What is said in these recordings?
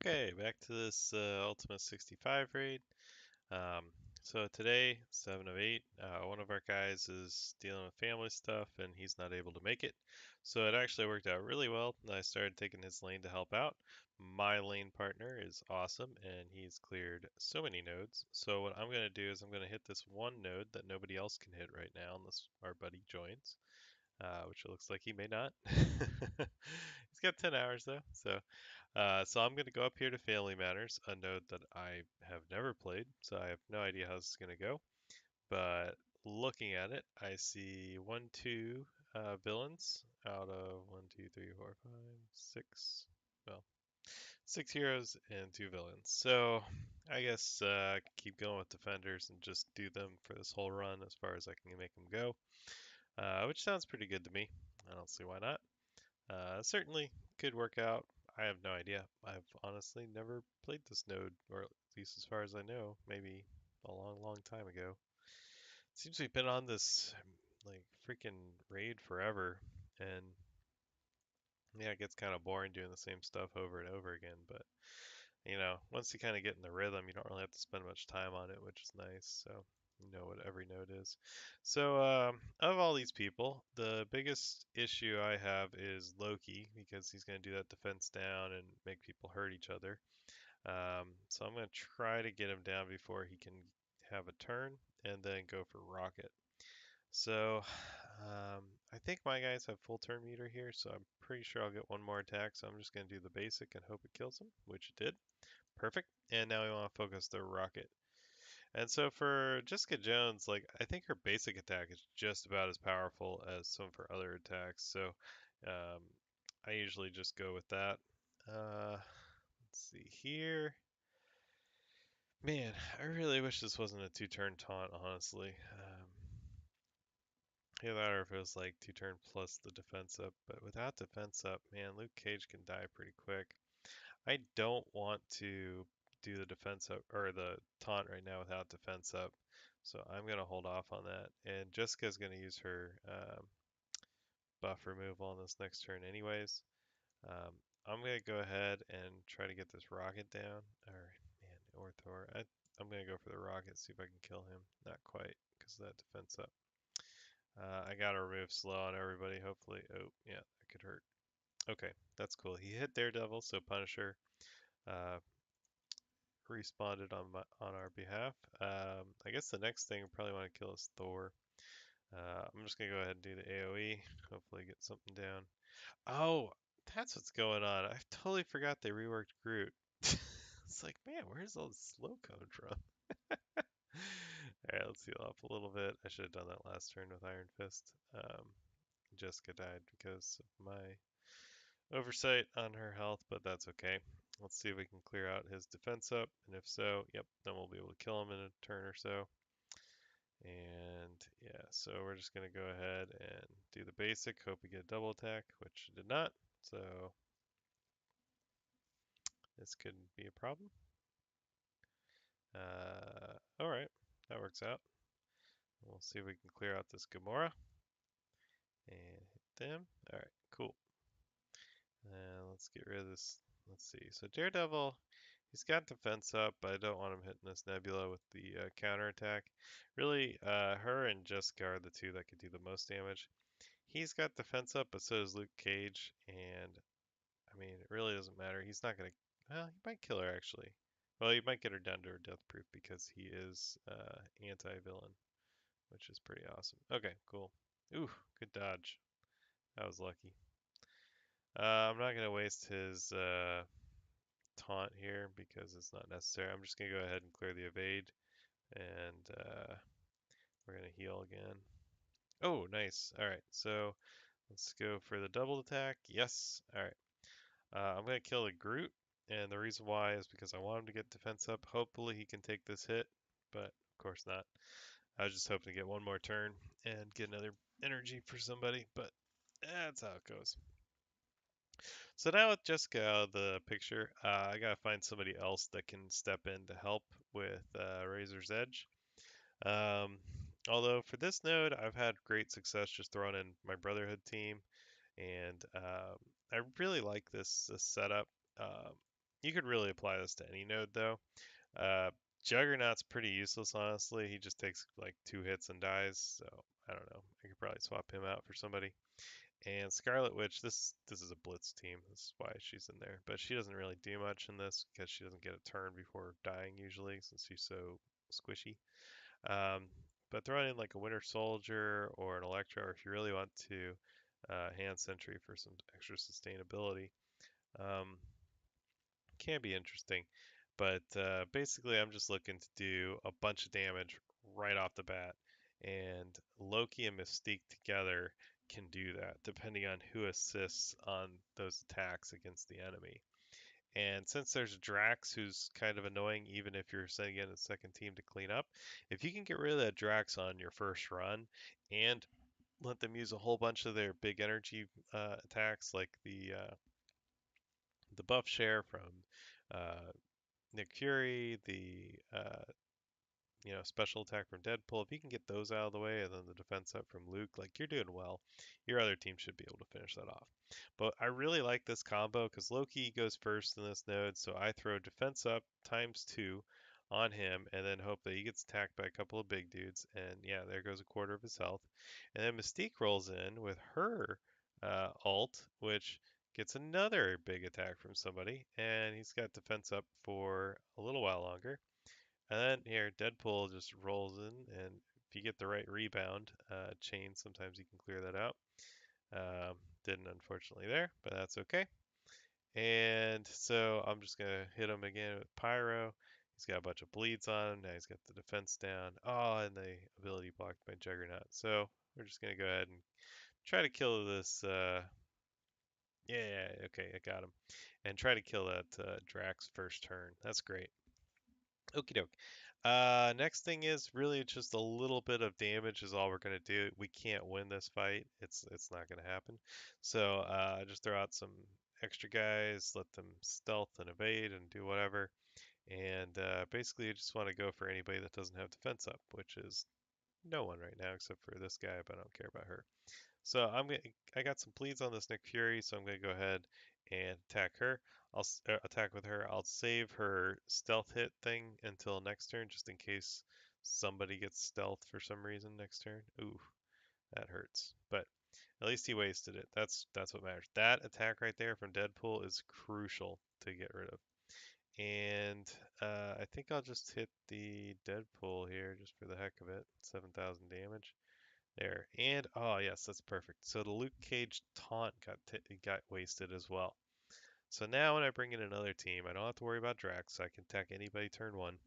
Okay, back to this Ultimus 65 raid. Um, so today, 7 of 8, one of our guys is dealing with family stuff and he's not able to make it. So it actually worked out really well. I started taking his lane to help out. My lane partner is awesome and he's cleared so many nodes. So what I'm going to do is I'm going to hit this one node that nobody else can hit right now unless our buddy joins, which it looks like he may not. He's got 10 hours though, so I'm going to go up here to Family Matters, a node that I have never played, so I have no idea how this is going to go. But looking at it, I see two villains out of one, two, three, four, five, six. Well, six heroes and two villains. So I guess I can keep going with defenders and just do them for this whole run as far as I can make them go, which sounds pretty good to me. I don't see why not. Certainly could work out. I have no idea. I've honestly never played this node, or at least as far as I know, maybe a long, long time ago. Seems we've been on this like freaking raid forever, and yeah, it gets kind of boring doing the same stuff over and over again. But once you kind of get in the rhythm, you don't really have to spend much time on it, which is nice. So you know what every node is. So of all these people, the biggest issue I have is Loki because he's going to do that defense down and make people hurt each other. So I'm going to try to get him down before he can have a turn and then go for Rocket. So I think my guys have full turn meter here, so I'm pretty sure I'll get one more attack. So I'm just going to do the basic and hope it kills him, which it did. Perfect. And now we want to focus the rocket. And so for Jessica Jones, like I think her basic attack is just about as powerful as some of her other attacks. So um, I usually just go with that. Let's see here. Man, I really wish this wasn't a two-turn taunt, honestly. Either that or if it was like two-turn plus the defense up. But without defense up, man, Luke Cage can die pretty quick. I don't want to do the defense up or the taunt right now without defense up. So I'm going to hold off on that. And Jessica's going to use her buff removal on this next turn anyways. Um, I'm going to go ahead and try to get this rocket down. Or Thor. I'm going to go for the rocket, see if I can kill him. Not quite because of that defense up. I got to remove slow on everybody, hopefully. Oh, yeah, that could hurt. Okay, that's cool. He hit Daredevil, so Punisher uh, responded on our behalf. I guess the next thing we probably want to kill is Thor. I'm just gonna go ahead and do the AOE. Hopefully get something down. Oh, that's what's going on. I totally forgot they reworked Groot. It's like, man, where's all the slow coming from? All right, let's heal up a little bit. I should have done that last turn with Iron Fist. Jessica died because of my oversight on her health, but that's okay. Let's see if we can clear out his defense up, and if so, yep, then we'll be able to kill him in a turn or so. And yeah, so we're just gonna go ahead and do the basic, hope we get a double attack, which did not. So this could be a problem. All right, that works out. We'll see if we can clear out this Gamora and hit them. All right, cool. Let's get rid of this. Let's see. So Daredevil, he's got defense up, but I don't want him hitting this Nebula with the counter attack. Really, her and Jessica are the two that could do the most damage. He's got defense up, but so does Luke Cage, and I mean, it really doesn't matter. He's not gonna. Well, he might kill her actually. Well, he might get her down to her death proof because he is anti-villain, which is pretty awesome. Okay, cool. Ooh, good dodge. That was lucky. I'm not gonna waste his taunt here because it's not necessary. I'm just gonna go ahead and clear the evade, and we're gonna heal again. Oh, nice. All right, so let's go for the double attack. Yes. All right. I'm going to kill the Groot, and the reason why is because I want him to get defense up. Hopefully he can take this hit, but of course not. I was just hoping to get one more turn and get another energy for somebody, but that's how it goes. So now with Jessica out of the picture, I gotta find somebody else that can step in to help with Razor's Edge. Um, Although for this node, I've had great success just throwing in my Brotherhood team, and I really like this setup. Um, You could really apply this to any node though. Uh, Juggernaut's pretty useless, honestly. He just takes like 2 hits and dies, so I don't know. I could probably swap him out for somebody. And Scarlet Witch, this is a blitz team. This is why she's in there. But she doesn't really do much in this because she doesn't get a turn before dying usually, since she's so squishy. Um, but throwing in like a Winter Soldier or an Electro, or if you really want to hand Sentry for some extra sustainability, um, can be interesting. But basically, I'm just looking to do a bunch of damage right off the bat. And Loki and Mystique together can do that, depending on who assists on those attacks against the enemy. And since there's Drax, who's kind of annoying, even if you're sending in a second team to clean up, if you can get rid of that Drax on your first run and let them use a whole bunch of their big energy attacks, like the buff share from uh, Nick Fury, the special attack from Deadpool. If you can get those out of the way, and then the defense up from Luke, like you're doing well. Your other team should be able to finish that off. But I really like this combo because Loki goes first in this node, so I throw defense up ×2 on him, and then hope that he gets attacked by a couple of big dudes. And yeah, there goes a quarter of his health. And then Mystique rolls in with her ult, which gets another big attack from somebody, and he's got defense up for a little while longer. And then here, Deadpool just rolls in, and if you get the right rebound chain, sometimes you can clear that out. Didn't unfortunately there, but that's okay. And so I'm just gonna hit him again with Pyro. He's got a bunch of bleeds on him. Now he's got the defense down. Oh, and the ability blocked by Juggernaut. So we're just gonna go ahead and try to kill this. Yeah, okay, I got him. And try to kill that Drax first turn. That's great. Okie doke. Next thing is really just a little bit of damage is all we're gonna do. We can't win this fight. It's not gonna happen. So just throw out some extra guys, let them stealth and evade and do whatever. And basically, you just want to go for anybody that doesn't have defense up, which is no one right now except for this guy, but I don't care about her. So I got some bleeds on this Nick Fury, so I'm gonna go ahead and attack her. I'll attack with her. I'll save her stealth hit thing until next turn, just in case somebody gets stealth for some reason next turn. Ooh, that hurts. But at least he wasted it. That's what matters. That attack right there from Deadpool is crucial to get rid of. And I think I'll just hit the Deadpool here just for the heck of it. 7,000 damage. There. And oh yes, that's perfect. So the Luke Cage taunt got wasted as well. So now when I bring in another team, I don't have to worry about Drax. I can attack anybody turn one,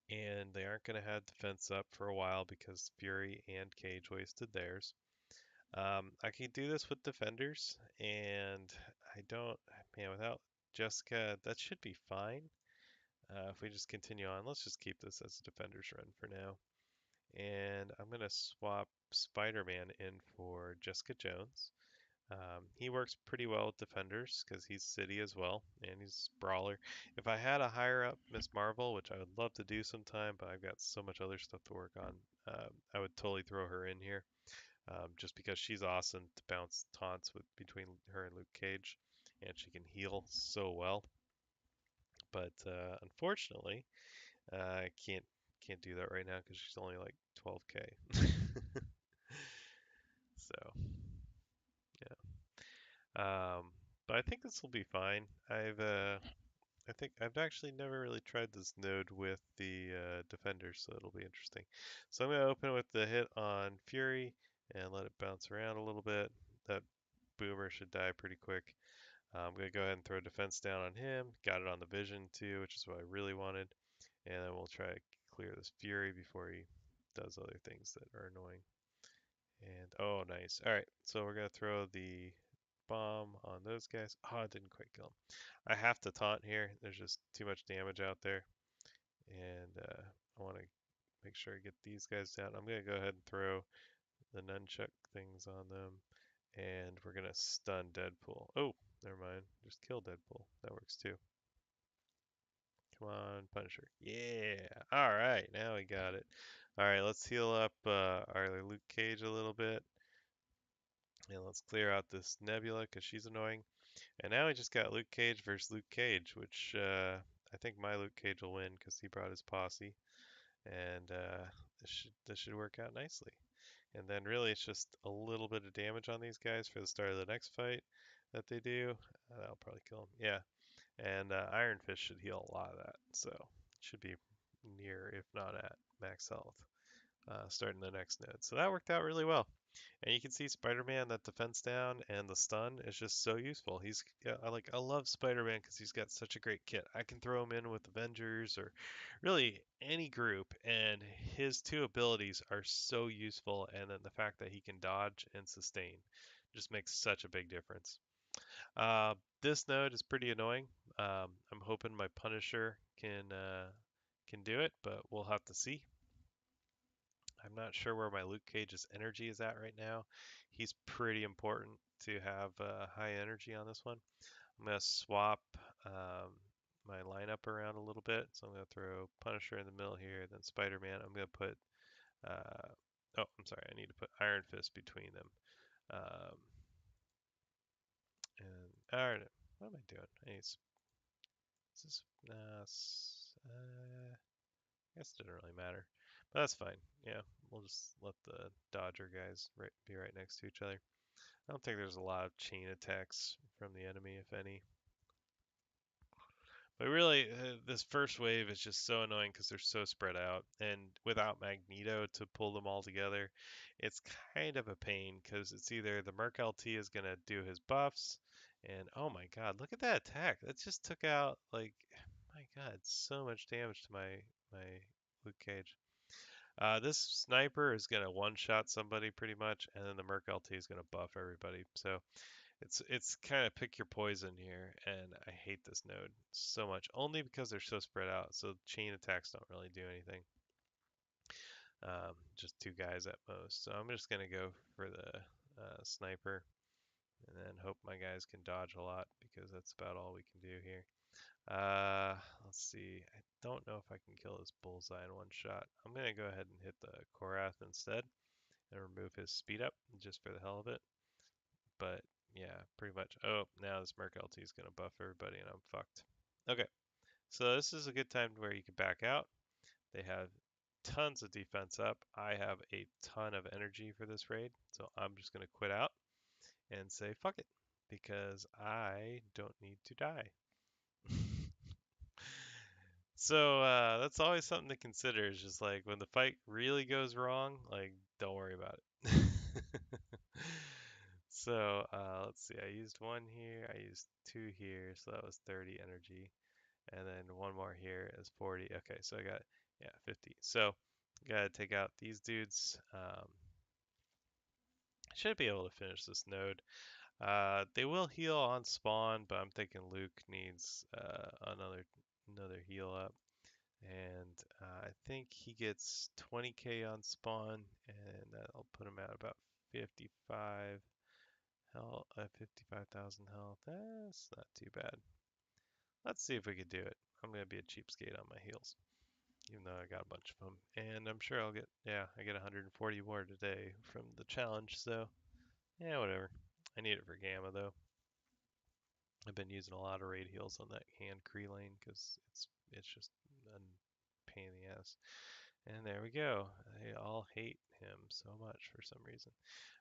and they aren't going to have defense up for a while because Fury and Cage wasted theirs. I can do this with defenders, and I don't, man, without Jessica, that should be fine. If we just continue on, let's just keep this as a defender's run for now. And I'm going to swap Spider-Man in for Jessica Jones. He works pretty well with defenders because he's city as well, and he's brawler. If I had a higher up Miss Marvel, which I would love to do sometime, but I've got so much other stuff to work on, I would totally throw her in here, just because she's awesome to bounce taunts with between her and Luke Cage, and she can heal so well. But unfortunately, I can't do that right now because she's only like 12k. So yeah. But I think this will be fine. I think I've actually never really tried this node with the defender, so it'll be interesting. So I'm gonna open with the hit on Fury and let it bounce around a little bit. That boomer should die pretty quick. I'm gonna go ahead and throw defense down on him. Got it on the vision too, which is what I really wanted. And then we'll try to clear this Fury before he does other things that are annoying. And oh, nice. All right, so we're gonna throw the bomb on those guys. Oh, I didn't quite kill him. I have to taunt here. There's just too much damage out there, and I want to make sure I get these guys down. I'm gonna go ahead and throw the nunchuck things on them, and we're gonna stun Deadpool. Oh, never mind. Just kill Deadpool. That works too. Come on, Punisher. Yeah. All right, now we got it. All right, let's heal up our Luke Cage a little bit. And let's clear out this Nebula because she's annoying. And now we just got Luke Cage versus Luke Cage, which I think my Luke Cage will win because he brought his posse, and this should work out nicely. And then really it's just a little bit of damage on these guys for the start of the next fight that they do. That'll probably kill him. Yeah, and Iron Fist should heal a lot of that, so it should be near, if not at, max health starting the next node. So that worked out really well. And you can see Spider-Man, that defense down and the stun is just so useful. I love Spider-Man because he's got such a great kit. I can throw him in with Avengers or really any group, and his two abilities are so useful. And then the fact that he can dodge and sustain just makes such a big difference. Uh, this node is pretty annoying. I'm hoping my Punisher can do it, but we'll have to see. I'm not sure where my Luke Cage's energy is at right now. He's pretty important to have high energy on this one. I'm going to swap my lineup around a little bit. So I'm going to throw Punisher in the middle here, then Spider-Man. I'm going to put, oh, I'm sorry, I need to put Iron Fist between them. Um, and, all right, what am I doing? Is this, I guess it didn't really matter, but that's fine. Yeah, we'll just let the Dodger guys be right next to each other. I don't think there's a lot of chain attacks from the enemy, if any. But really, this first wave is just so annoying because they're so spread out, and without Magneto to pull them all together, it's kind of a pain because it's either the Merc LT is gonna do his buffs, and oh my God, look at that attack! That just took out like, my God, so much damage to my Luke Cage. This sniper is gonna one-shot somebody pretty much, and then the Merc LT is gonna buff everybody. So it's kind of pick your poison here, and I hate this node so much, only because they're so spread out. So chain attacks don't really do anything. Just two guys at most. So I'm just gonna go for the sniper, and then hope my guys can dodge a lot because that's about all we can do here. Let's see. I don't know if I can kill this bullseye in one shot. I'm gonna go ahead and hit the Korath instead and remove his speed up just for the hell of it. But yeah, pretty much. Oh, now this Merc LT is going to buff everybody and I'm fucked. Okay, so this is a good time where you can back out. They have tons of defense up. I have a ton of energy for this raid, so I'm just going to quit out and say fuck it because I don't need to die. So that's always something to consider. Is just like when the fight really goes wrong, like don't worry about it. So let's see. I used one here. I used two here, so that was 30 energy, and then one more here is 40. Okay, so I got yeah 50. So gotta take out these dudes. I should be able to finish this node. They will heal on spawn, but I'm thinking Luke needs another heal up. And I think he gets 20k on spawn, and that'll put him at about 55 health, 55,000 health. That's not too bad. Let's see if we can do it. I'm gonna be a cheapskate on my heals, even though I got a bunch of them, and I'm sure I'll get I get 140 more today from the challenge. So yeah, whatever. I need it for Gamma though. I've been using a lot of raid heals on that hand Kree lane because it's just a pain in the ass. And there we go. They all hate him so much for some reason.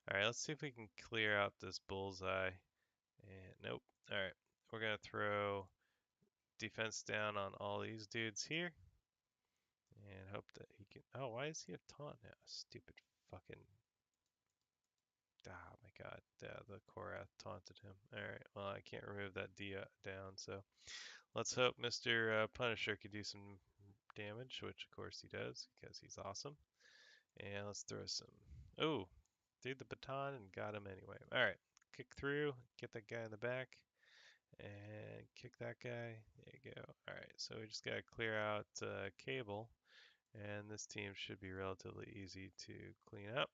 All right, let's see if we can clear out this bullseye. And nope. All right, we're gonna throw defense down on all these dudes here, and hope that he can. Oh, why does he have taunt now? Stupid fucking. Ah, my God. The Korath taunted him. All right. Well, I can't remove that D down, so let's hope Mr. Punisher can do some damage, which of course he does because he's awesome. And let's throw some. Oh, threw the baton and got him anyway. All right, kick through, get that guy in the back, and kick that guy. There you go. All right, so we just gotta clear out Cable, and this team should be relatively easy to clean up.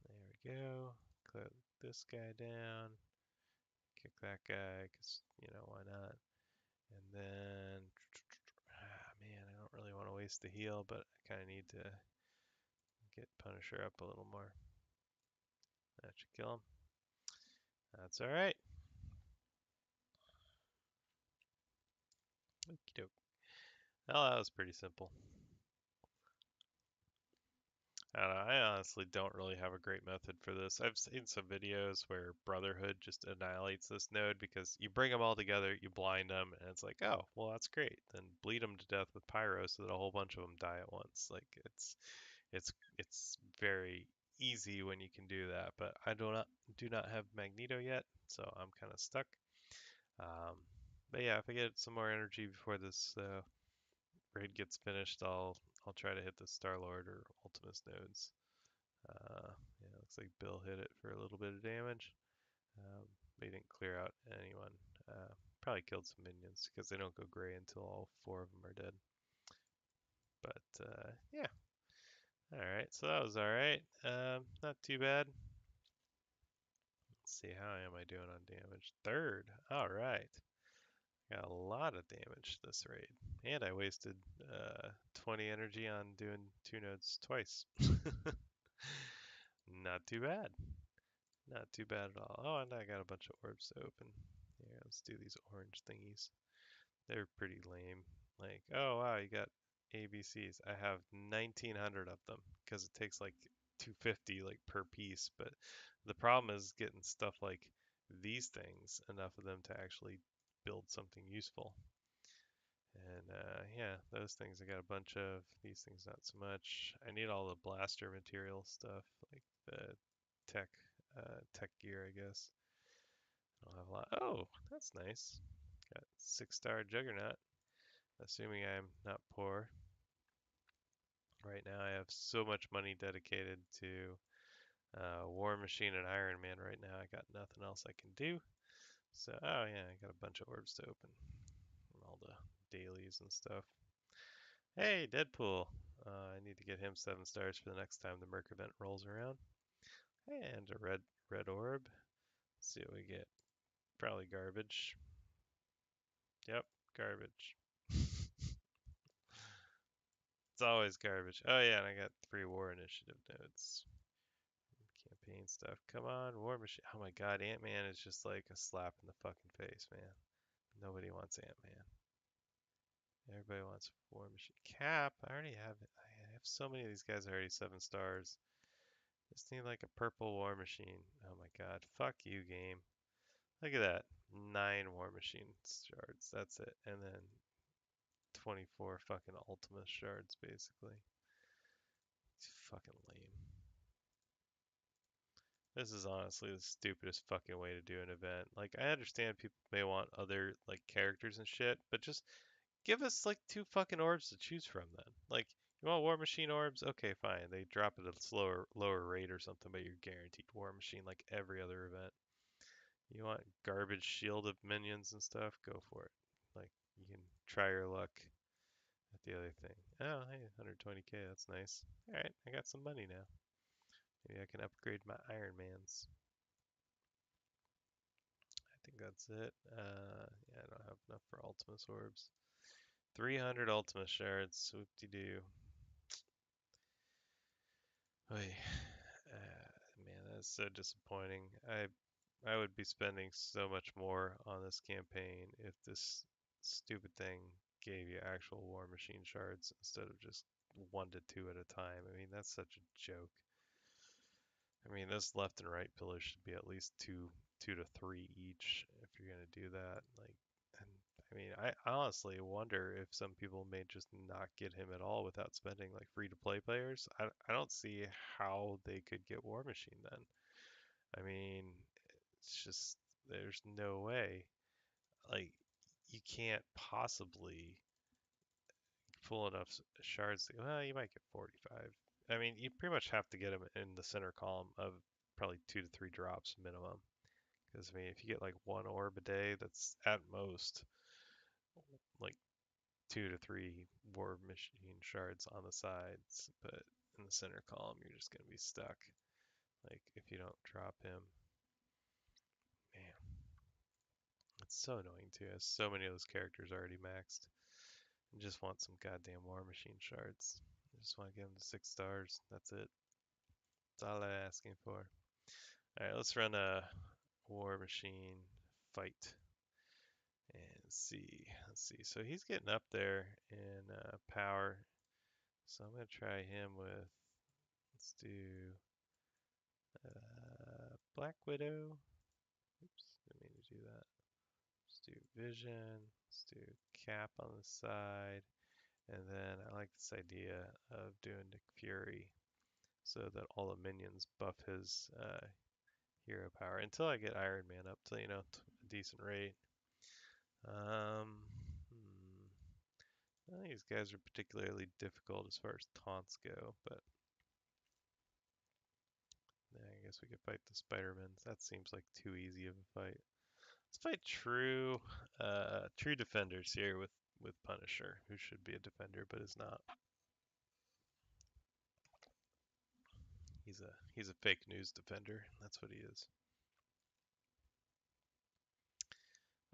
There we go. Clear this guy down. Kick that guy, cause why not? And then, man, I don't really want to waste the heal, but I kind of need to get Punisher up a little more. That should kill him. That's all right. Okie doke. Well, that was pretty simple. I don't know, I honestly don't really have a great method for this. I've seen some videos where Brotherhood just annihilates this node because you bring them all together, you blind them, and it's like, oh, well, that's great. Then bleed them to death with pyro so that a whole bunch of them die at once. Like it's very easy when you can do that, but I do not have Magneto yet, so I'm kind of stuck. Um, but yeah, if I get some more energy before this raid gets finished, I'll try to hit the Star Lord or Ultimus nodes. Yeah, looks like Bill hit it for a little bit of damage. But he didn't clear out anyone. Probably killed some minions because they don't go gray until all four of them are dead. But yeah, all right. So that was all right. Not too bad. Let's see, how am I doing on damage? Third. All right. Got a lot of damage this raid, and I wasted 20 energy on doing two nodes twice. Not too bad. Not too bad at all. Oh, and I got a bunch of orbs to open. Yeah, let's do these orange thingies. They're pretty lame. Like, oh wow, you got ABCs. I have 1900 of them because it takes like 250 like per piece. But the problem is getting stuff like these things, enough of them to actually build something useful. And yeah, those things I got a bunch of. These things not so much. I need all the blaster material stuff, like the tech tech gear, I guess. I don't have a lot. Oh, that's nice. Got 6-star Juggernaut. Assuming I'm not poor. Right now, I have so much money dedicated to War Machine and Iron Man. Right now, I got nothing else I can do. So, oh yeah, I got a bunch of orbs to open. And all the dailies and stuff. Hey, Deadpool. I need to get him 7 stars for the next time the Merc event rolls around. And a red orb. Let's see what we get. Probably garbage. Yep, garbage. It's always garbage. Oh yeah, and I got 3 war initiative nodes. Campaign stuff. Come on, War Machine. Oh my god, Ant-Man is just like a slap in the fucking face, man. Nobody wants Ant-Man. Everybody wants War Machine. Cap, I already have it. I have so many of these guys already 7 stars. Just need like a purple War Machine. Oh my god, fuck you, game. Look at that. 9 War Machine shards. That's it. And then 24 fucking Ultimus shards, basically. It's fucking lame. This is honestly the stupidest fucking way to do an event. Like, I understand people may want other, like, characters and shit, but just give us, like, 2 fucking orbs to choose from then. Like, you want War Machine orbs? Okay, fine. They drop at a lower rate or something, but you're guaranteed War Machine like every other event. You want garbage shield of minions and stuff? Go for it. Like, you can try your luck at the other thing. Oh, hey, 120k, that's nice. Alright, I got some money now. Maybe I can upgrade my Iron Mans. I think that's it. Yeah, I don't have enough for Ultimus orbs. 300 Ultimus shards. Whoop-de-doo. Oy. Man, that's so disappointing. I would be spending so much more on this campaign if this stupid thing gave you actual War Machine shards instead of just 1 to 2 at a time. I mean, that's such a joke. I mean, those left and right pillars should be at least two to three each if you're gonna do that. Like, and I mean, I honestly wonder if some people may just not get him at all without spending like free to play players. I don't see how they could get War Machine then. I mean, it's just there's no way. Like, you can't possibly pull enough shards to, well, you might get 45. I mean, you pretty much have to get them in the center column of probably 2 to 3 drops minimum. Because, I mean, if you get like 1 orb a day, that's at most like 2 to 3 war machine shards on the sides. But in the center column, you're just going to be stuck. Like, if you don't drop him, man, it's so annoying too. Has so many of those characters already maxed. I just want some goddamn war machine shards. I just want to get them to 6 stars. That's it. That's all I'm asking for. All right, let's run a War Machine, fight, and see. Let's see. So he's getting up there in power. So I'm gonna try him with. Let's do Black Widow. Oops, didn't mean to do that. Let's do Vision. Let's do Cap on the side. And then I like this idea of doing Nick Fury so that all the minions buff his hero power until I get Iron Man up to, a decent rate. Um, I don't think these guys are particularly difficult as far as taunts go, but yeah, I guess we could fight the Spider-Mans. That seems like too easy of a fight. Let's fight true defenders here with Punisher, who should be a defender but is not. He's a fake news defender. That's what he is.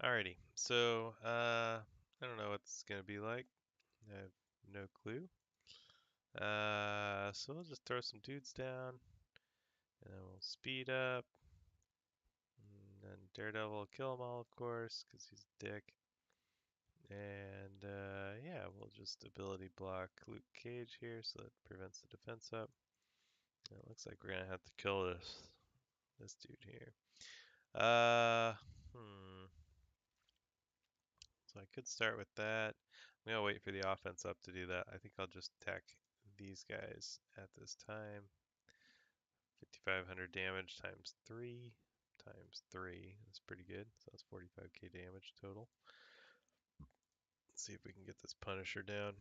Alrighty, so I don't know what it's gonna be like. I have no clue. So we'll just throw some dudes down, and then we'll speed up, and then Daredevil will kill them all, of course, because he's a dick. And yeah, we'll just ability block Luke Cage here, so that prevents the defense up. And it looks like we're gonna have to kill this dude here. So I could start with that. I'm gonna wait for the offense up to do that. I think I'll just attack these guys at this time. 5,500 damage times 3 times 3. That's pretty good. So that's 45k damage total. Let's see if we can get this Punisher down.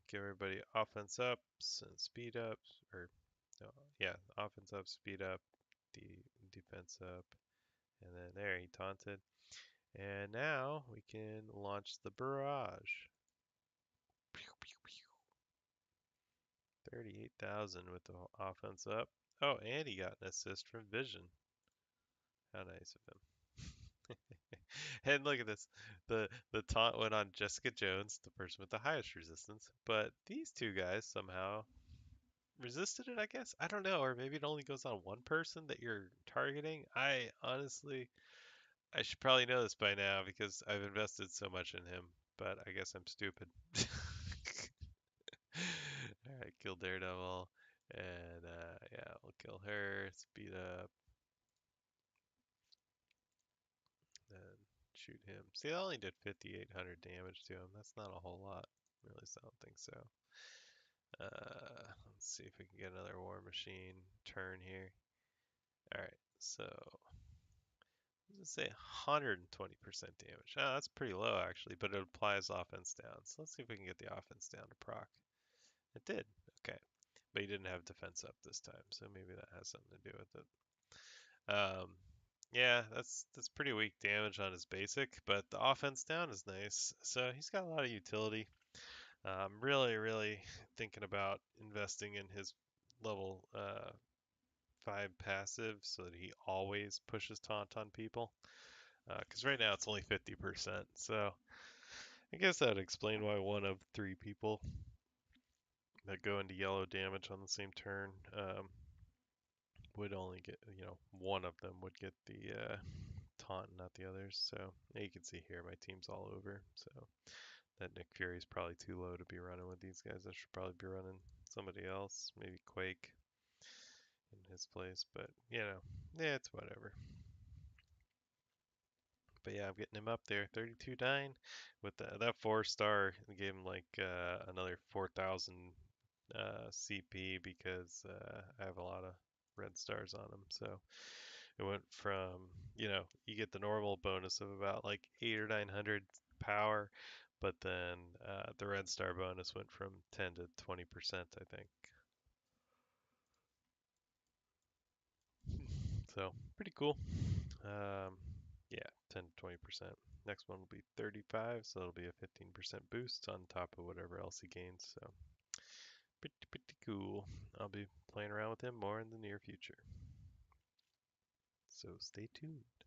Give everybody offense ups and speed ups, or no, yeah, offense up, speed up, defense up, and then there he taunted. And now we can launch the barrage. 38,000 with the offense up. Oh, and he got an assist from Vision. How nice of him. And look at this. The taunt went on Jessica Jones, the person with the highest resistance, but these two guys somehow resisted it, I guess. I don't know, or maybe it only goes on one person that you're targeting. I honestly, I should probably know this by now because I've invested so much in him, but I guess I'm stupid. Alright, kill Daredevil. And yeah, we'll kill her, speed up, then shoot him. See, I only did 5,800 damage to him. That's not a whole lot. Really, I don't think so. Let's see if we can get another War Machine turn here. Alright, so let's say 120% damage. Oh, that's pretty low actually, but it applies offense down. So let's see if we can get the offense down to proc. It did. Okay. But he didn't have defense up this time, so maybe that has something to do with it. Yeah, that's pretty weak damage on his basic, but the offense down is nice. So he's got a lot of utility. I'm really thinking about investing in his level 5 passive so that he always pushes taunt on people. Because right now it's only 50%. So I guess that would explain why one of 3 people that go into yellow damage on the same turn would only get, one of them would get the taunt, not the others. So yeah, you can see here my team's all over. So that Nick Fury is probably too low to be running with these guys. I should probably be running somebody else, maybe Quake in his place. But yeah, it's whatever. But yeah, I'm getting him up there, 32.9 with that 4-star. Gave him like another 4,000 CP because I have a lot of red stars on him. So it went from, you get the normal bonus of about like 8 or 900 power, but then the red star bonus went from 10 to 20%, I think. So pretty cool. Um, yeah, 10 to 20%. Next one will be 35, so it'll be a 15% boost on top of whatever else he gains. So pretty cool. I'll be playing around with him more in the near future. So stay tuned.